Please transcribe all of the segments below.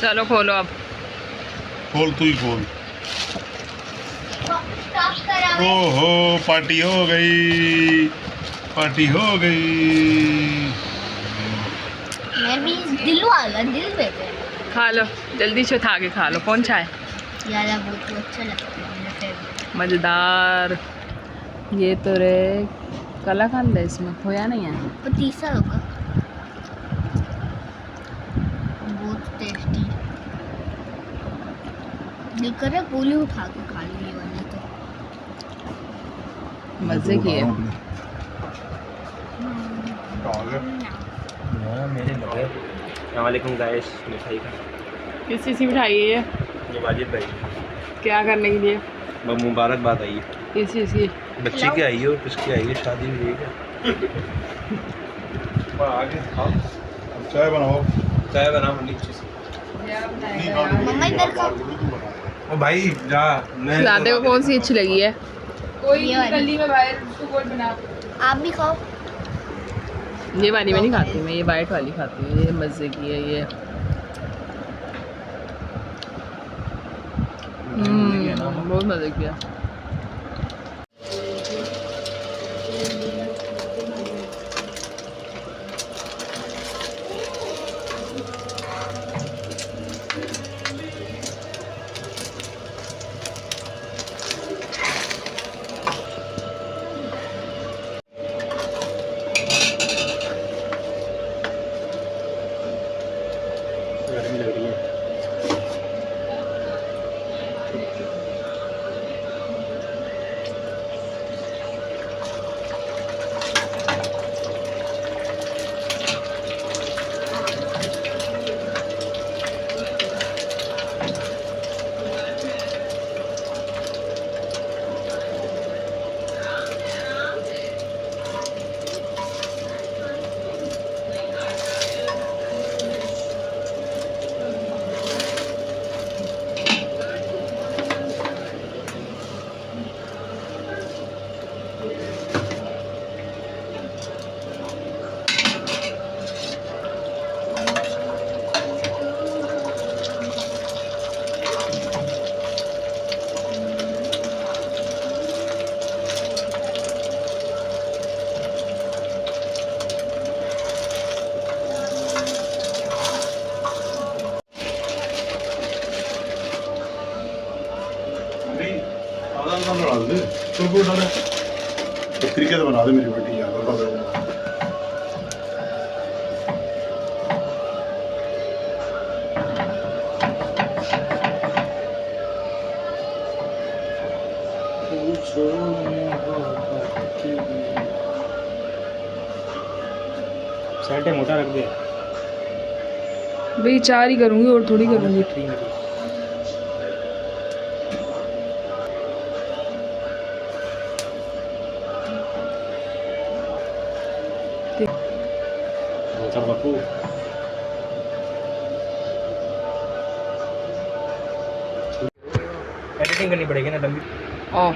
चलो खोलो अब। खोल, तू ही खोल। ओहो, पार्टी हो गई, पार्टी हो गई। मैं भी दिल वाला दिल देते खा लो जल्दी से, उठा के खा लो। कौन सा है? यार बहुत अच्छा लगता है, मेरा फेवरेट। मज़ेदार। ये तो रे कलाकंद है, इसमें खोया नहीं है। पतीसा होगा, बहुत टेस्टी। दिल कर रहा गोली उठा के खा ली ये वाली तो। मज़े की है। मेरे लगे। अस्सलाम वालेकुम गाइस, मिठाई का। किस चीज़ की मिठाई है ये? ये वाजिद भाई क्या करने के लिए? मुबारकबाद आई है। किस चीज़ की? बच्चे की आई है और किसकी आई है, शादी में है क्या? आगे खाओ, चाय बनाओ। चाय बना नीचे से। मम्मा इधर खाओ। ओ भाई जा। दादे को कौन सी अच्छी लगी है? कोई गली में बाहर बना। आप भी खाओ। ये वाली मैं नहीं खाती, मैं ये वाइट वाली खाती हूँ। ये मज़े की है ये। बहुत मज़े की है। गर्मी लग रही है। बना दे तो को डाले इस तरीके से बना दे मेरी बेटी यार। साइड मोटा रख दे भाई 4 ही करूँगी और थोड़ी करूँगी। सब बापू एडिटिंग करनी पड़ेगी ना लंबी। ओ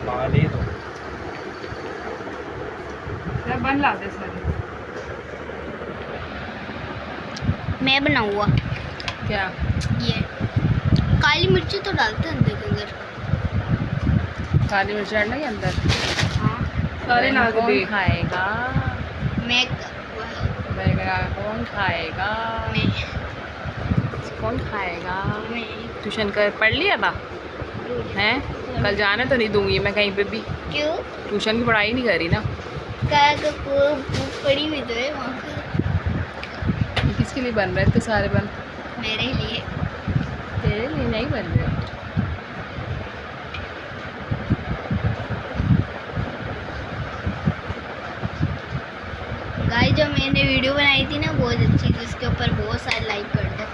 बाल ही तो बन ला दे सारे। मैं बनाऊंगा। क्या? ये काली मिर्ची तो डालते हैं अंदर के अंदर। काली मिर्च डालना के अंदर? हाँ सारे ना कौन खाएगा? मैं कौन खाएगा? मैं कौन खाएगा? मैं ट्यूशन कर पढ़ लिया था हैं? कल जाने तो नहीं दूंगी मैं कहीं पे भी। क्यों? ट्यूशन की पढ़ाई नहीं करी ना। पड़ी हुई तो है वहाँ पे। ये किसके लिए बन रहे हैं इतने सारे बन? मेरे लिए। तेरे लिए नहीं बन रहे। गाइस जो मैंने वीडियो बनाई थी ना बहुत अच्छी थी, उसके ऊपर बहुत सारे लाइक कर दो।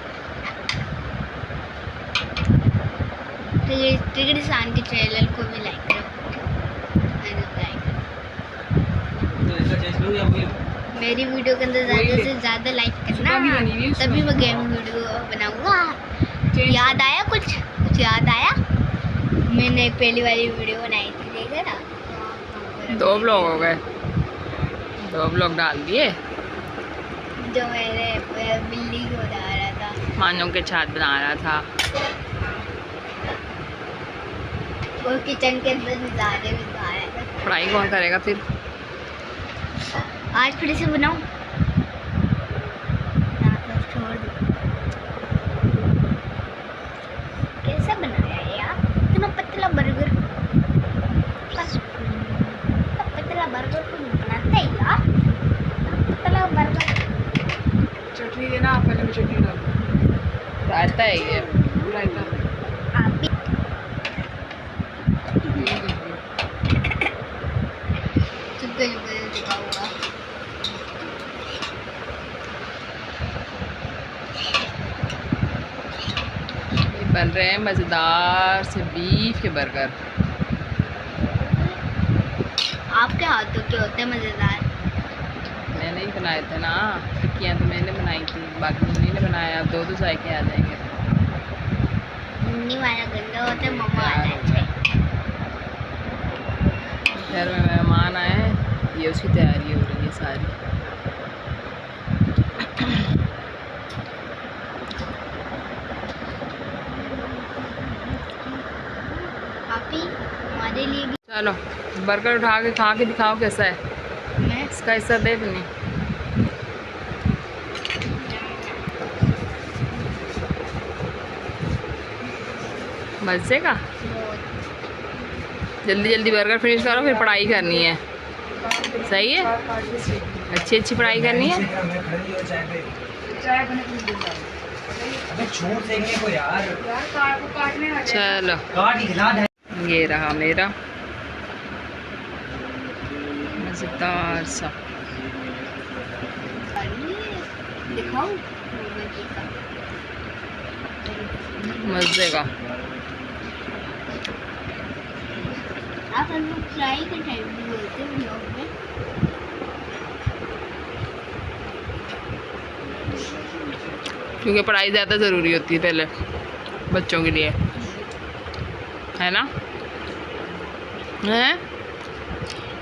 टिगरिसान के चैनल को भी लाइक करो। मेरी वीडियो के अंदर ज़्यादा से ज़्यादा लाइक करना, तभी मैं गेम वीडियो बनाऊंगा। याद आया कुछ याद आया? मैंने पहली वाली वीडियो बनाई थी, देखा ना? 2 ब्लॉग हो गए। 2 ब्लॉग डाल दिए। जो मेरे बिल्ली को बना रहा था, मानों के छात बना रहा था। और किचन के अंदर नज़ारे भी दिखा रहा था। पढ़ाई कौन करेगा फिर? आज फिर से बनाऊं? ना तो छोड़ दो। कैसा बनाया यार इतना पतला बर्गर? बस इतना पतला बर्गर तो बनाते ही यार, इतना पतला बर्गर। चटनी देना, पहले मैं चटनी डाल। रायता है ये, रायता। आप भी चुपके चुपके दिखा हुआ। ये बन रहे हैं मज़ेदार से बीफ के बर्गर। आपके हाथों के होते हैं मज़ेदार। मैंने ही बनाए थे ना, टिक्कियाँ तो मैंने बनाई थी, बाकी मम्मी ने बनाया। अब 2 जायके आ जाएंगे। मम्मी वाला गंदा होता है, मम्मा वाला अच्छा है। घर में मेहमान आए हैं, ये उसकी तैयारी हो रही है सारी। आप ही हमारे लिए भी। चलो बर्गर उठा के खा के दिखाओ कैसा है। मैं इसका हिस्सा दे बनी। मज़े का। जल्दी जल्दी बर्गर फिनिश करो, फिर पढ़ाई करनी है। सही है, अच्छी अच्छी पढ़ाई करनी है। चलो ये रहा मेरा मज़ेदार सा। दिखाओ मज़े का। आप हम लोग फ्राई के टाइम भी बोलते हैं व्लॉग में। क्योंकि पढ़ाई ज़्यादा ज़रूरी होती है पहले बच्चों के लिए, है ना? हैं?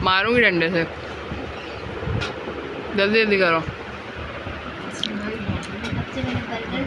मारूंगी डंडे से। जल्दी जल्दी करो। अब से मैंने बर्गर